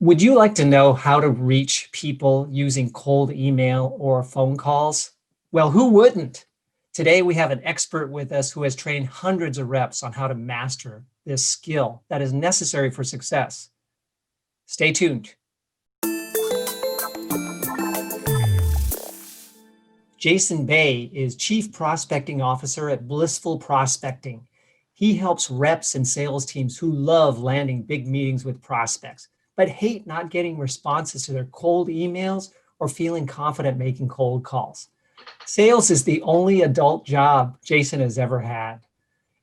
Would you like to know how to reach people using cold email or phone calls? Well, who wouldn't? Today, we have an expert with us who has trained hundreds of reps on how to master this skill that is necessary for success. Stay tuned. Jason Bay is Chief Prospecting Officer at Blissful Prospecting. He helps reps and sales teams who love landing big meetings with prospects, but hate not getting responses to their cold emails or feeling confident making cold calls. Sales is the only adult job Jason has ever had.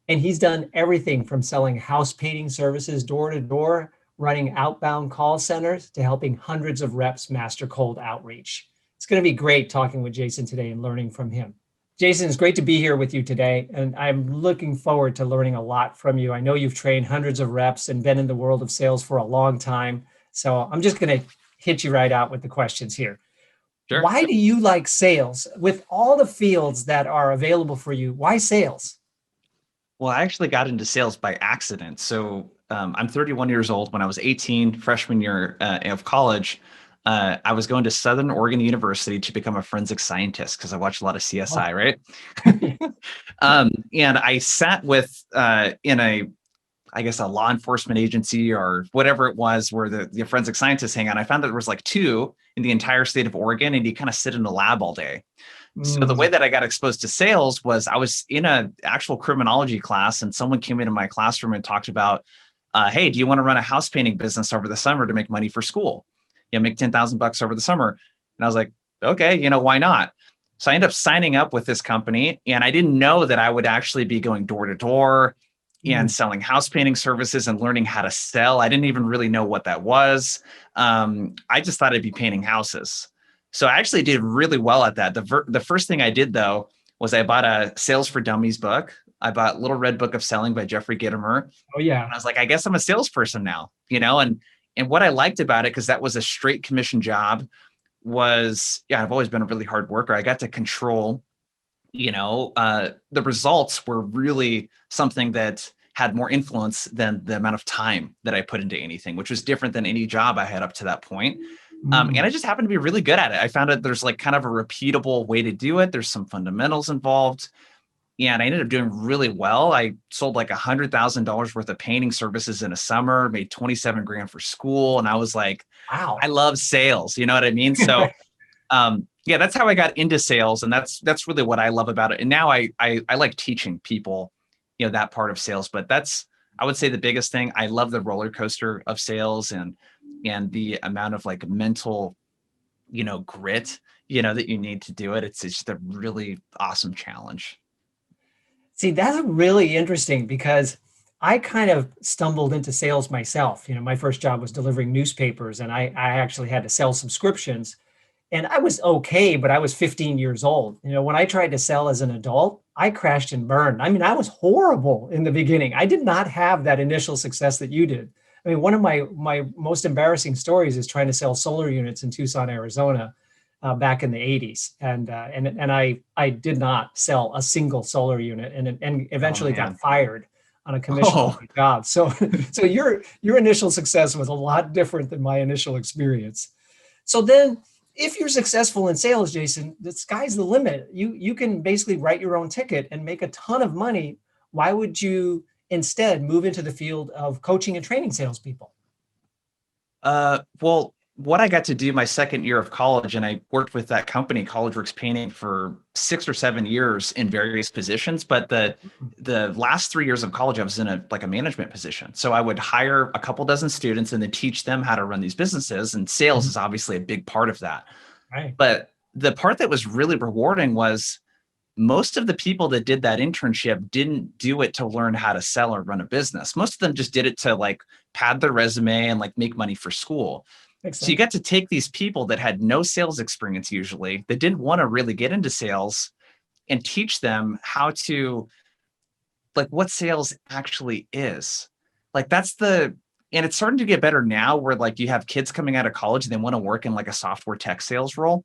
And he's done everything from selling house painting services door to door, running outbound call centers, to helping hundreds of reps master cold outreach. It's going to be great talking with Jason today and learning from him. Jason, it's great to be here with you today, and I'm looking forward to learning a lot from you. I know you've trained hundreds of reps and been in the world of sales for a long time, so I'm just going to hit you right out with the questions here. Sure. Why do you like sales? With all the fields that are available for you, why sales? Well, I actually got into sales by accident. So I'm 31 years old. When I was 18, freshman year of college, I was going to Southern Oregon University to become a forensic scientist because I watched a lot of CSI, right? And I sat with in I guess a law enforcement agency or whatever it was where the forensic scientists hang out. I found that there was like two in the entire state of Oregon, and you kind of sit in a lab all day. So the way that I got exposed to sales was I was in an actual criminology class, and someone came into my classroom and talked about, hey, do you want to run a house painting business over the summer to make money for school? Make $10,000 over the summer. And I was like, okay, why not? So I ended up signing up with this company, and I didn't know that I would actually be going door to door and selling house painting services and learning how to sell. I didn't even really know what that was. I just thought I'd be painting houses. So I actually did really well at that. The first thing I did, though, was I bought a Sales for Dummies book. I bought Little Red Book of Selling by Jeffrey Gitomer. Oh, yeah. And I was like, I guess I'm a salesperson now, and what I liked about it, because that was a straight commission job, was, I've always been a really hard worker. I got to control, the results were really something that had more influence than the amount of time that I put into anything, which was different than any job I had up to that point. And I just happened to be really good at it. I found out there's like kind of a repeatable way to do it. There's some fundamentals involved. And I ended up doing really well. I sold like $100,000 worth of painting services in a summer, made 27 grand for school. And I was like, wow, I love sales. You know what I mean? So that's how I got into sales. And that's really what I love about it. And now I like teaching people, that part of sales, but that's, I would say, the biggest thing. I love the roller coaster of sales and the amount of like mental, grit, that you need to do it. It's just a really awesome challenge. See, that's really interesting because I kind of stumbled into sales myself. My first job was delivering newspapers, and I actually had to sell subscriptions. And I was okay, but I was 15 years old. When I tried to sell as an adult, I crashed and burned. I mean, I was horrible in the beginning. I did not have that initial success that you did. I mean, one of my most embarrassing stories is trying to sell solar units in Tucson, Arizona, back in the 80s. And I did not sell a single solar unit and eventually got fired on a commission job. So your initial success was a lot different than my initial experience. So then, if you're successful in sales, Jason, the sky's the limit. You can basically write your own ticket and make a ton of money. Why would you instead move into the field of coaching and training salespeople? Well, what I got to do my second year of college, and I worked with that company, College Works Painting, for 6 or 7 years in various positions. But the last 3 years of college, I was in a management position. So I would hire a couple dozen students and then teach them how to run these businesses. And sales is obviously a big part of that. Right. But the part that was really rewarding was most of the people that did that internship didn't do it to learn how to sell or run a business. Most of them just did it to like pad their resume and like make money for school. So you get to take these people that had no sales experience usually, that didn't want to really get into sales, and teach them how to, like, what sales actually is. Like and it's starting to get better now where like you have kids coming out of college and they want to work in like a software tech sales role.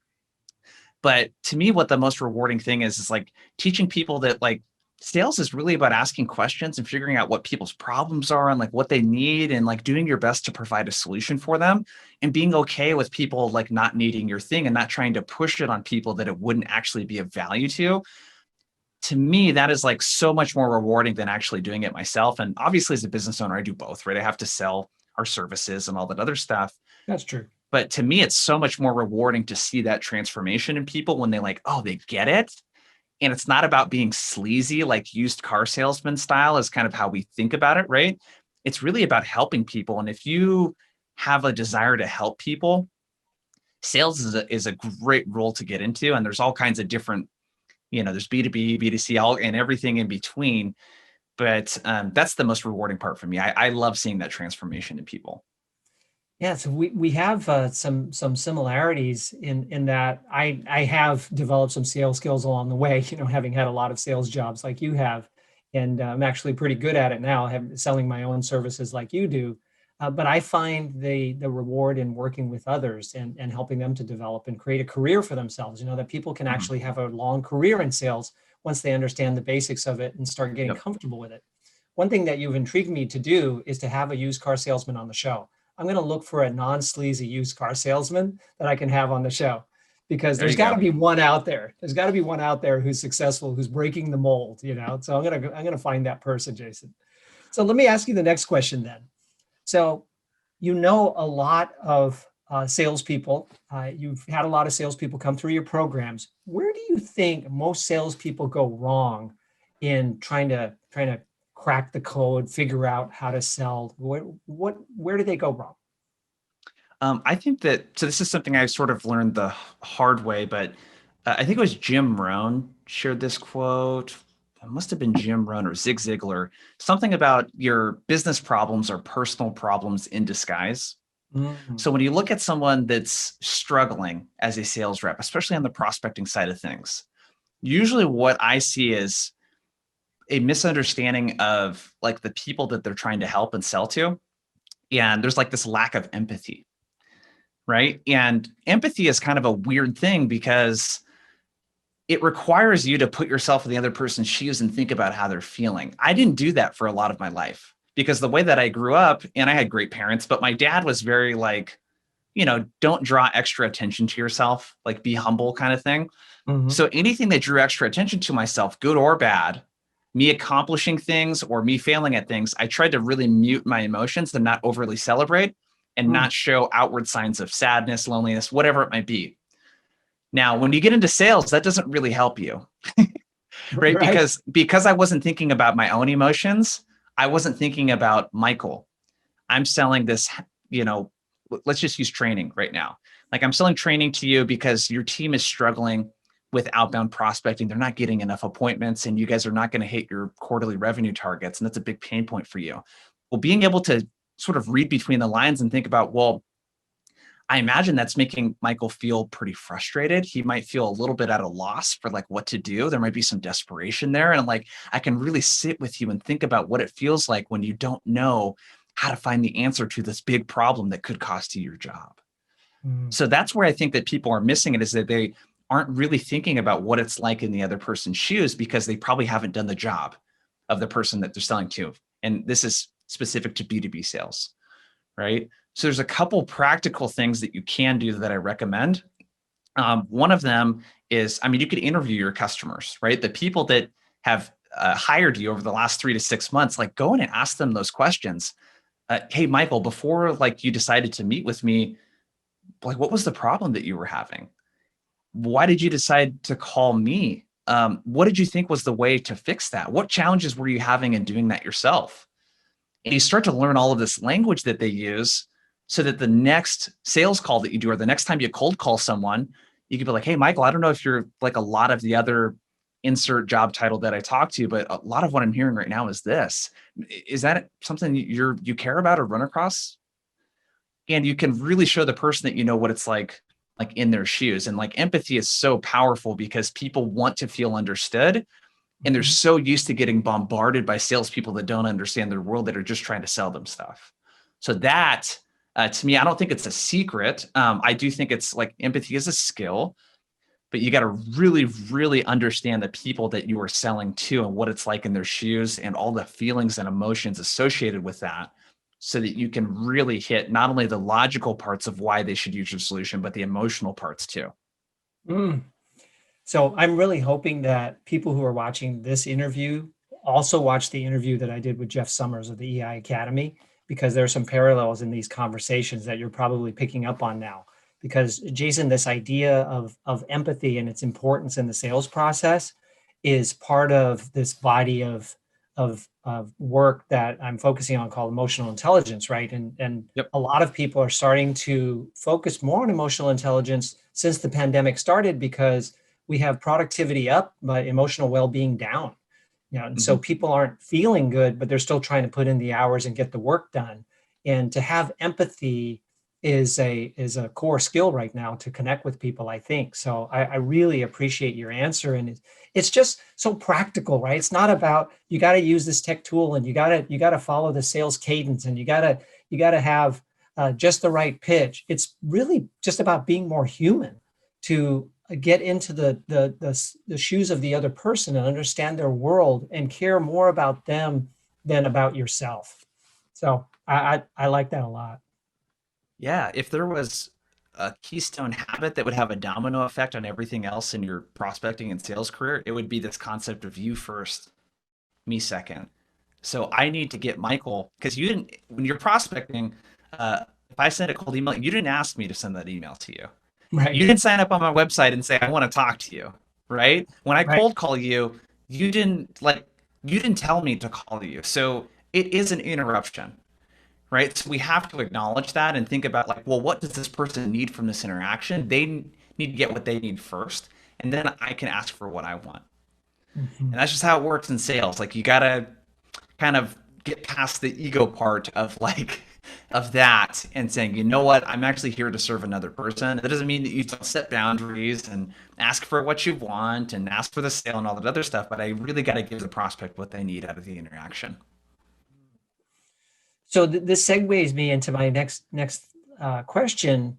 But to me, what the most rewarding thing is like teaching people that like sales is really about asking questions and figuring out what people's problems are and like what they need and like doing your best to provide a solution for them and being okay with people like not needing your thing and not trying to push it on people that it wouldn't actually be of value to me, that is like so much more rewarding than actually doing it myself. And obviously, as a business owner, I do both, right? I have to sell our services and all that other stuff. That's true. But to me, it's so much more rewarding to see that transformation in people when they like, oh, they get it. And it's not about being sleazy, like used car salesman style is kind of how we think about it, right? It's really about helping people. And if you have a desire to help people, sales is a great role to get into. And there's all kinds of different, there's B2B, B2C, all and everything in between. But that's the most rewarding part for me. I love seeing that transformation in people. Yeah, so we have some similarities in that I have developed some sales skills along the way, having had a lot of sales jobs like you have, and I'm actually pretty good at it now, selling my own services like you do. But I find the reward in working with others and helping them to develop and create a career for themselves. That people can Mhm. actually have a long career in sales once they understand the basics of it and start getting Yep. comfortable with it. One thing that you've intrigued me to do is to have a used car salesman on the show. I'm going to look for a non-sleazy used car salesman that I can have on the show because There there's you got to go. be one out there. There's got to be one out there who's successful, who's breaking the mold. So I'm going to find that person, Jason. So let me ask you the next question then. So you know a lot of salespeople. You've had a lot of salespeople come through your programs. Where do you think most salespeople go wrong in trying to crack the code, figure out how to sell? Where do they go wrong? I think that, so this is something I sort of learned the hard way, but I think it was Jim Rohn shared this quote. It must have been Jim Rohn or Zig Ziglar, something about your business problems are personal problems in disguise. Mm, So when you look at someone that's struggling as a sales rep, especially on the prospecting side of things, usually what I see is a misunderstanding of like the people that they're trying to help and sell to. And there's like this lack of empathy, right? And empathy is kind of a weird thing because it requires you to put yourself in the other person's shoes and think about how they're feeling. I didn't do that for a lot of my life because the way that I grew up, and I had great parents, but my dad was very like, don't draw extra attention to yourself, like be humble kind of thing. mhm, So anything that drew extra attention to myself, good or bad, me accomplishing things or me failing at things, I tried to really mute my emotions and not overly celebrate and mm. not show outward signs of sadness, loneliness, whatever it might be. Now, when you get into sales, that doesn't really help you, right? Right. Because I wasn't thinking about my own emotions, I wasn't thinking about Michael. I'm selling this, you know, let's just use training right now. Like I'm selling training to you because your team is struggling with outbound prospecting. They're not getting enough appointments and you guys are not going to hit your quarterly revenue targets. And that's a big pain point for you. Well, being able to sort of read between the lines and think about, well, I imagine that's making Michael feel pretty frustrated. He might feel a little bit at a loss for like what to do. There might be some desperation there. And like, I can really sit with you and think about what it feels like when you don't know how to find the answer to this big problem that could cost you your job. Mm, So that's where I think that people are missing it is that they aren't really thinking about what it's like in the other person's shoes because they probably haven't done the job of the person that they're selling to. And this is specific to B2B sales, right? So there's a couple practical things that you can do that I recommend. One of them is, I mean, you could interview your customers, right? The people that have hired you over the last 3 to 6 months, like go in and ask them those questions. Hey, Michael, before like you decided to meet with me, like what was the problem that you were having? Why did you decide to call me? What did you think was the way to fix that? What challenges were you having in doing that yourself? And you start to learn all of this language that they use so that the next sales call that you do or the next time you cold call someone, you could be like, hey, Michael, I don't know if you're like a lot of the other insert job title that I talked to, but a lot of what I'm hearing right now is this. Is that something you care about or run across? And you can really show the person that you know what it's like in their shoes. And like empathy is so powerful because people want to feel understood and they're mhm. so used to getting bombarded by salespeople that don't understand their world that are just trying to sell them stuff. So that, to me, I don't think it's a secret. I do think it's like empathy is a skill, but you got to really, really understand the people that you are selling to and what it's like in their shoes and all the feelings and emotions associated with that, so that you can really hit not only the logical parts of why they should use your solution, but the emotional parts too. Mm. So I'm really hoping that people who are watching this interview also watch the interview that I did with Jeff Summers of the EI Academy, because there are some parallels in these conversations that you're probably picking up on now. Because Jason, this idea of empathy and its importance in the sales process is part of this body of work that I'm focusing on called emotional intelligence, right? And Yep. a lot of people are starting to focus more on emotional intelligence since the pandemic started, because we have productivity up, but emotional well-being down. And so Mhm. people aren't feeling good, but they're still trying to put in the hours and get the work done. And to have empathy is a core skill right now to connect with people, I think. So I really appreciate your answer. And it's just so practical, right? It's not about you got to use this tech tool and you got to follow the sales cadence and you got to have just the right pitch. It's really just about being more human, to get into the shoes of the other person and understand their world and care more about them than about yourself. So I like that a lot. Yeah, if there was a keystone habit that would have a domino effect on everything else in your prospecting and sales career, it would be this concept of you first, me second. So I need to get Michael, because you didn't, when you're prospecting, if I send a cold email, you didn't ask me to send that email to you. Right. You didn't sign up on my website and say, I want to talk to you, right? When I Right. cold call you, you didn't like, you didn't tell me to call you. So it is an interruption, right? So we have to acknowledge that and think about like, well, what does this person need from this interaction? They need to get what they need first, and then I can ask for what I want. Mhm. And that's just how it works in sales. Like you gotta kind of get past the ego part of like of that and saying, you know what, I'm actually here to serve another person. That doesn't mean that you don't set boundaries and ask for what you want and ask for the sale and all that other stuff, but I really got to give the prospect what they need out of the interaction. So this segues me into my next question,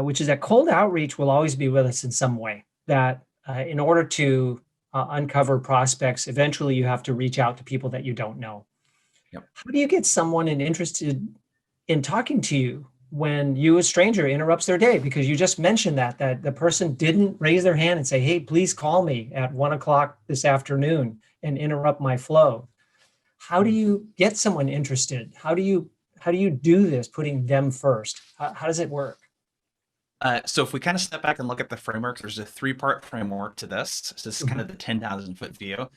which is that cold outreach will always be with us in some way. That in order to uncover prospects, eventually you have to reach out to people that you don't know. Yep. How do you get someone interested in talking to you when you, a stranger, interrupts their day? Because you just mentioned that the person didn't raise their hand and say, "Hey, please call me at 1 o'clock this afternoon," and interrupt my flow. How do you get someone interested? How do you do this, putting them first? How does it work? So if we kind of step back and look at the framework, there's a three-part framework to this. So this is kind Mhm. of the 10,000 foot view.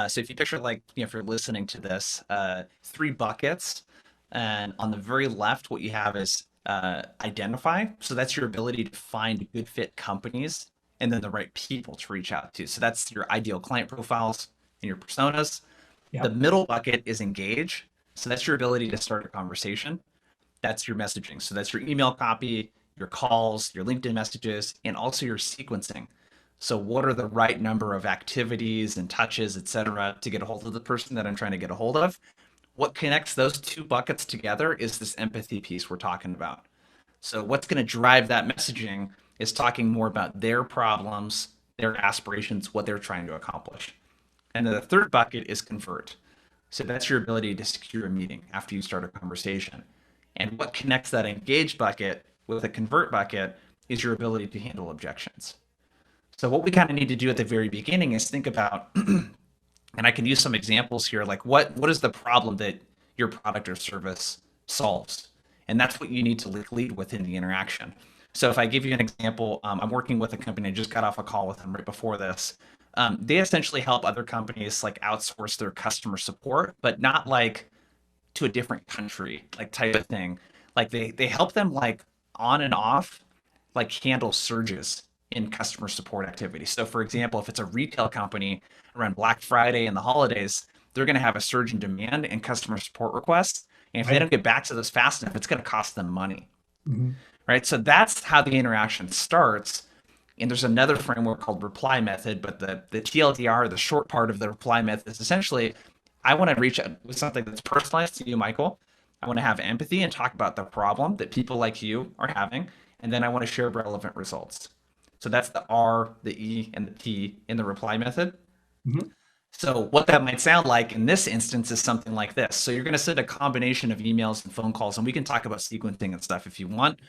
So if you picture like, if you're listening to this, three buckets, and on the very left, what you have is identify. So that's your ability to find good fit companies and then the right people to reach out to. So that's your ideal client profiles and your personas. The Yep. middle bucket is engage. So that's your ability to start a conversation. That's your messaging. So that's your email copy, your calls, your LinkedIn messages, and also your sequencing. So what are the right number of activities and touches, et cetera, to get a hold of the person that I'm trying to get a hold of? What connects those two buckets together is this empathy piece we're talking about. So what's going to drive that messaging is talking more about their problems, their aspirations, what they're trying to accomplish. And then the third bucket is convert. So that's your ability to secure a meeting after you start a conversation. And what connects that engage bucket with a convert bucket is your ability to handle objections. So what we kind of need to do at the very beginning is think about, and I can use some examples here, like what is the problem that your product or service solves? And that's what you need to lead with in the interaction. So if I give you an example, I'm working with a company. I just got off a call with them right before this. They essentially help other companies like outsource their customer support, but not like to a different country, like type of thing. Like they help them like on and off, like handle surges in customer support activity. So for example, if it's a retail company around Black Friday and the holidays, they're going to have a surge in demand and customer support requests. And if they Right. don't get back to those fast enough, it's going to cost them money, Mhm. right? So that's how the interaction starts. And there's another framework called reply method, but the TLDR, the short part of the reply method, is essentially I want to reach out with something that's personalized to you, Michael. I want to have empathy and talk about the problem that people like you are having, and then I want to share relevant results. So that's the R, the E, and the T in the reply method. Mhm. So what that might sound like in this instance is something like this. So you're going to send a combination of emails and phone calls, and we can talk about sequencing and stuff if you want.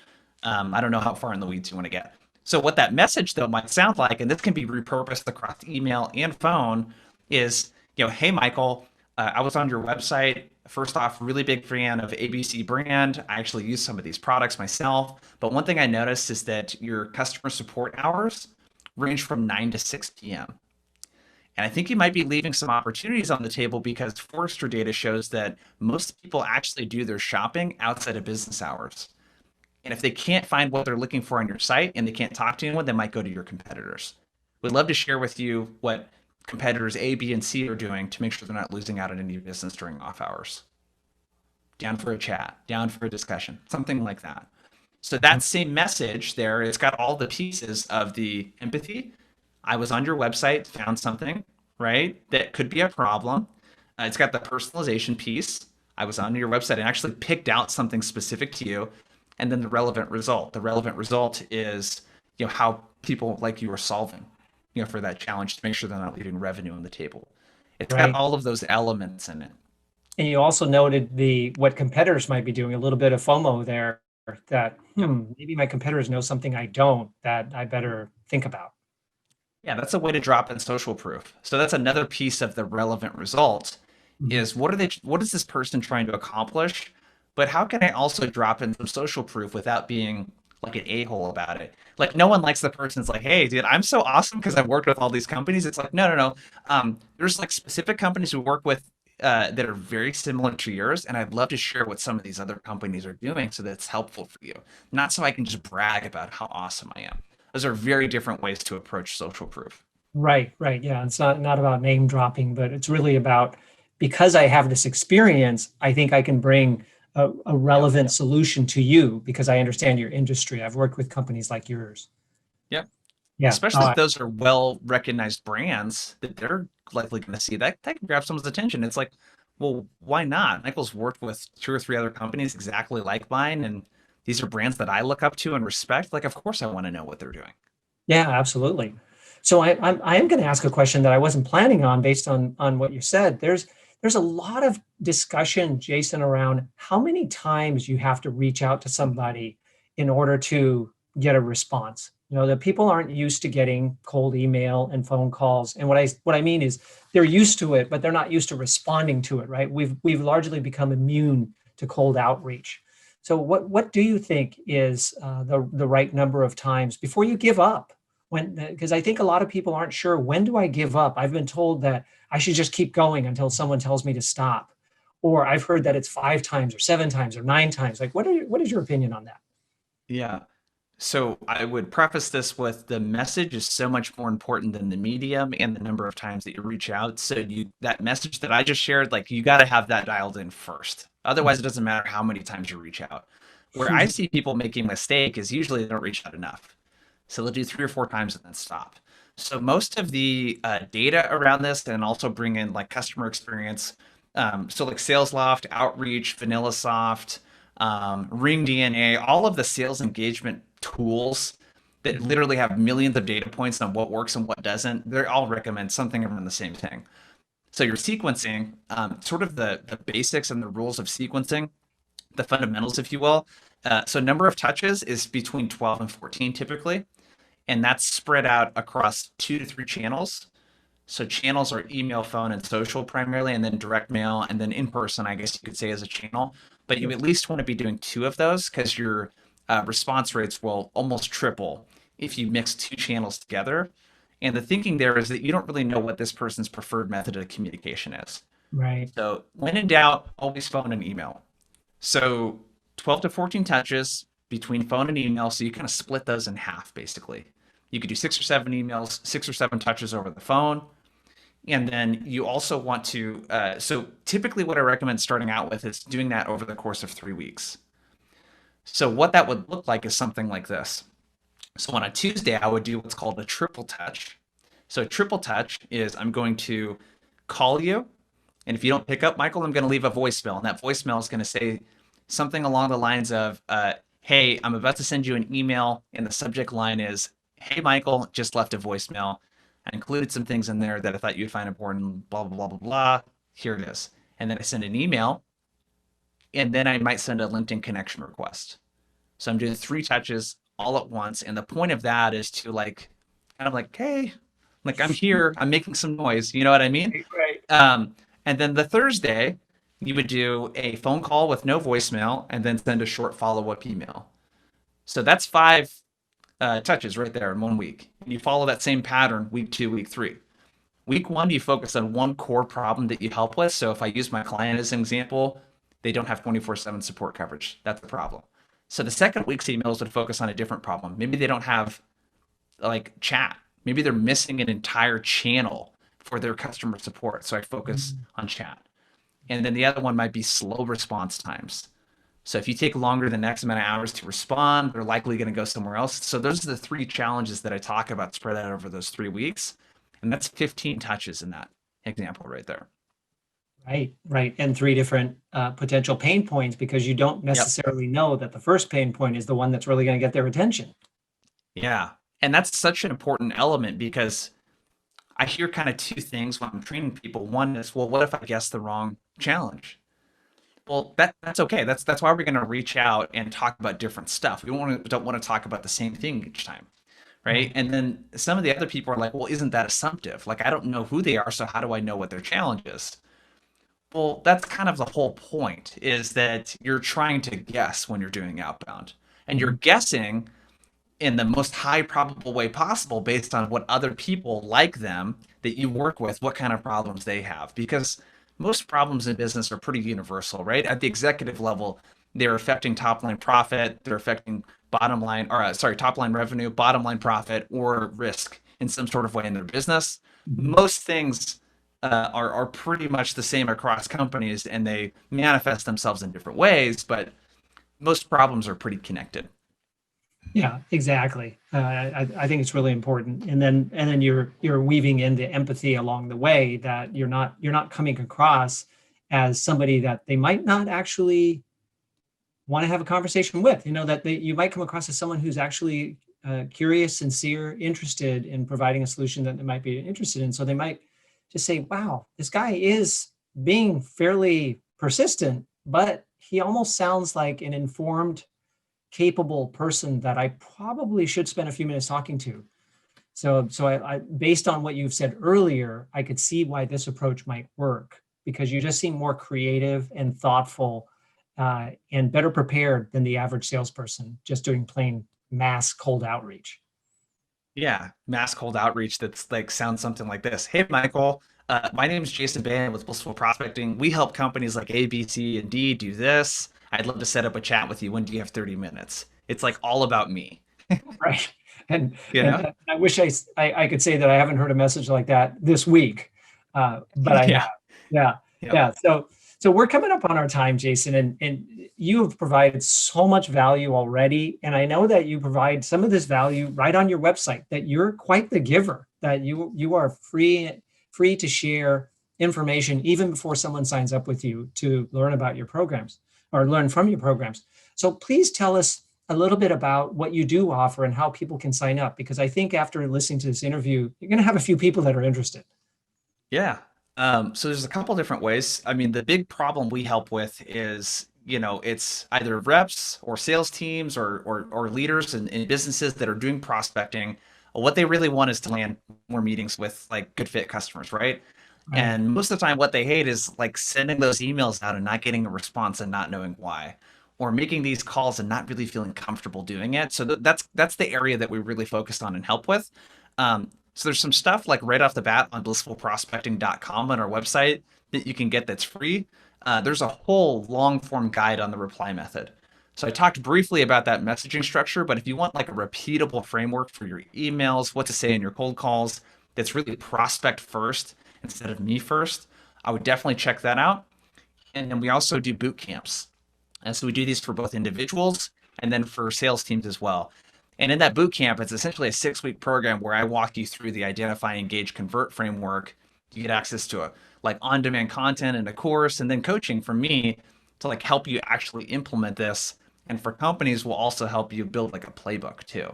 I don't know how far in the weeds you want to get. So what that message though might sound like, and this can be repurposed across email and phone, is hey Michael, I was on your website. First off, really big fan of ABC brand. I actually use some of these products myself. But one thing I noticed is that your customer support hours range from 9 to 6 p.m. And I think you might be leaving some opportunities on the table because Forrester data shows that most people actually do their shopping outside of business hours. And if they can't find what they're looking for on your site and they can't talk to anyone, they might go to your competitors. We'd love to share with you what competitors A, B, and C are doing to make sure they're not losing out on any business during off hours. Down for a chat, down for a discussion, something like that. So that same message there, it's got all the pieces of the empathy. I was on your website, found something, right? That could be a problem. It's got the personalization piece. I was on your website and actually picked out something specific to you. And then the relevant result. The relevant result is, how people like you are solving, for that challenge to make sure they're not leaving revenue on the table. It's got Right. all of those elements in it. And you also noted the what competitors might be doing, a little bit of FOMO there, that Yep. maybe my competitors know something I don't that I better think about. Yeah, that's a way to drop in social proof. So that's another piece of the relevant result Mhm. is what is this person trying to accomplish? But how can I also drop in some social proof without being like an a-hole about it? Like no one likes the person that's like, hey, dude, I'm so awesome because I've worked with all these companies. It's like, no, no, no. There's like specific companies we work with that are very similar to yours, and I'd love to share what some of these other companies are doing so that's helpful for you. Not so I can just brag about how awesome I am. Those are very different ways to approach social proof. Right, right. Yeah. It's not about name dropping, but it's really about because I have this experience, I think I can bring a Yep. relevant solution to you because I understand your industry. I've worked with companies like yours. Yep. Yeah. Especially if those are well recognized brands that they're likely going to see that can grab someone's attention. It's like, well, why not? Michael's worked with two or three other companies exactly like mine, and these are brands that I look up to and respect. Like, of course, I want to know what they're doing. Yeah, absolutely. So I am going to ask a question that I wasn't planning on based on what you said. There's a lot of discussion, Jason, around how many times you have to reach out to somebody in order to get a response. You know, that people aren't used to getting cold email and phone calls. And what I mean is they're used to it, but they're not used to responding to it, right? We've largely become immune to cold outreach. So what do you think is the right number of times before you give up? When because I think a lot of people aren't sure, when do I give up? I've been told that I should just keep going until someone tells me to stop, or I've heard that it's 5 times or 7 times or 9 times. Like, what is your opinion on that? Yeah. So I would preface this with the message is so much more important than the medium and the number of times that you reach out. So that message that I just shared, like you got to have that dialed in first. Otherwise, it doesn't matter how many times you reach out. Where I see people making a mistake is usually they don't reach out enough. So they'll do 3 or 4 times and then stop. So most of the data around this, and also bring in like customer experience. So like SalesLoft, Outreach, VanillaSoft, Ring DNA, all of the sales engagement tools that literally have millions of data points on what works and what doesn't, they all recommend something around the same thing. So you're sequencing, sort of the basics and the rules of sequencing, the fundamentals, if you will. So number of touches is between 12 and 14 typically, and that's spread out across 2 to 3 channels. So channels are email, phone, and social primarily, and then direct mail, and then in person, I guess you could say, as a channel. But you at least want to be doing two of those because your response rates will almost triple if you mix two channels together. And the thinking there is that you don't really know what this person's preferred method of communication is. Right. So when in doubt, always phone and email. So 12 to 14 touches between phone and email. So you kind of split those in half, basically. You could do 6 or 7 emails, 6 or 7 touches over the phone, and then you also want to, so typically what I recommend starting out with is doing that over the course of 3 weeks. So what that would look like is something like this. So on a Tuesday, I would do what's called a triple touch. So a triple touch is I'm going to call you. And if you don't pick up, Michael, I'm going to leave a voicemail. And that voicemail is going to say something along the lines of, hey, I'm about to send you an email. And the subject line is, hey, Michael, just left a voicemail. I included some things in there that I thought you'd find important, blah, blah, blah, blah, blah. Here it is. And then I send an email, and then I might send a LinkedIn connection request. So I'm doing 3 touches all at once. And the point of that is to like, kind of like, hey, like I'm here, I'm making some noise. You know what I mean? Right, right. Um, and then the Thursday, you would do a phone call with no voicemail and then send a short follow up email. So that's 5 touches right there in one week. You follow that same pattern week 2, week 3. Week 1, you focus on one core problem that you help with. So if I use my client as an example, they don't have 24/7 support coverage. That's a problem. So the second week's emails would focus on a different problem. Maybe they don't have like chat. Maybe they're missing an entire channel for their customer support. So I focus Mm. on chat. And then the other one might be slow response times. So if you take longer than X amount of hours to respond, they're likely going to go somewhere else. So those are the 3 challenges that I talk about spread out over those 3 weeks. And that's 15 touches in that example right there. Right, right. And three different potential pain points because you don't Yep. necessarily know that the first pain point is the one that's really going to get their attention. Yeah. And that's such an important element because I hear kind of 2 things when I'm training people. One is, well, what if I guess the wrong challenge? Well, that's okay. That's why we're going to reach out and talk about different stuff. We don't want to talk about the same thing each time, right? Right. And then some of the other people are like, well, isn't that assumptive? Like I don't know who they are, so how do I know what their challenge is? Well, that's kind of the whole point is that you're trying to guess when you're doing outbound. And you're Mhm. guessing in the most high probable way possible based on what other people like them that you work with, what kind of problems they have. Because most problems in business are pretty universal, right? At the executive level, they're affecting top line profit, they're affecting bottom line, or sorry, top line revenue, bottom line profit, or risk in some sort of way in their business. Mhm. Most things are pretty much the same across companies and they manifest themselves in different ways, but most problems are pretty connected. Yeah, exactly. I think it's really important, and then you're weaving in the empathy along the way that you're not coming across as somebody that they might not actually want to have a conversation with. You know that you might come across as someone who's actually curious, sincere, interested in providing a solution that they might be interested in. So they might just say, "Wow, this guy is being fairly persistent, but he almost sounds like an informed, capable person that I probably should spend a few minutes talking to." So, based on what you've said earlier, I could see why this approach might work because you just seem more creative and thoughtful and better prepared than the average salesperson just doing plain mass cold outreach. Yeah, mass cold outreach that's like sounds something like this. Hey, Michael, my name is Jason Ban with Blissful Prospecting. We help companies like A, B, C, and D do this. I'd love to set up a chat with you. When do you have 30 minutes? It's like all about me, Right. And you and know? I wish I could say that I haven't heard a message like that this week, but I have. Yeah. Yeah, Yep. yeah. So we're coming up on our time, Jason, and you have provided so much value already, and I know that you provide some of this value right on your website. That you're quite the giver. That you are free to share information even before someone signs up with you to learn about your programs or learn from your programs. So please tell us a little bit about what you do offer and how people can sign up, because I think after listening to this interview, you're going to have a few people that are interested. Yeah. So there's a couple different ways. I mean, the big problem we help with is, it's either reps or sales teams or leaders in businesses that are doing prospecting. What they really want is to land more meetings with like good fit customers, right? Right. And most of the time, what they hate is like sending those emails out and not getting a response and not knowing why, or making these calls and not really feeling comfortable doing it. So that's the area that we really focused on and help with. So there's some stuff like right off the bat on blissfulprospecting.com on our website that you can get that's free. There's a whole long form guide on the reply method. So I talked briefly about that messaging structure, but if you want like a repeatable framework for your emails, what to say in your cold calls, that's really prospect first instead of me first, I would definitely check that out. And then we also do boot camps. And so we do these for both individuals and then for sales teams as well. And in that boot camp, it's essentially a 6 week program where I walk you through the identify, engage, convert framework. You get access to a like on demand content and a course, and then coaching from me to like help you actually implement this. And for companies, we'll also help you build like a playbook too.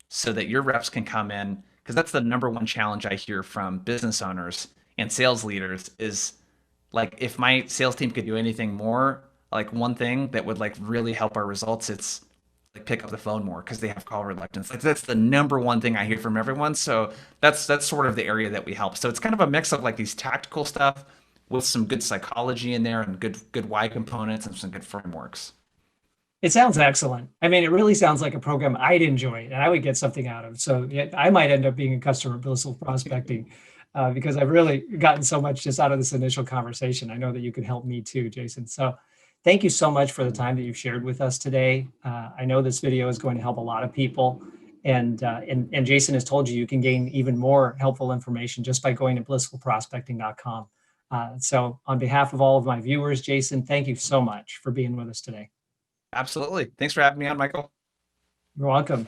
so that your reps can come in, because that's the number one challenge I hear from business owners and sales leaders is like, if my sales team could do anything more, like one thing that would like really help our results, it's like pick up the phone more because they have call reluctance. Like that's the number one thing I hear from everyone. So that's sort of the area that we help. So it's kind of a mix of like these tactical stuff with some good psychology in there and good why components and some good frameworks. It sounds excellent. I mean, it really sounds like a program I'd enjoy and I would get something out of. So yeah, I might end up being a customer of Blissful Prospecting because I've really gotten so much just out of this initial conversation. I know that you can help me too, Jason. So thank you so much for the time that you've shared with us today. I know this video is going to help a lot of people. And Jason has told you you can gain even more helpful information just by going to blissfulprospecting.com. So on behalf of all of my viewers, Jason, thank you so much for being with us today. Absolutely. Thanks for having me on, Michael. You're welcome.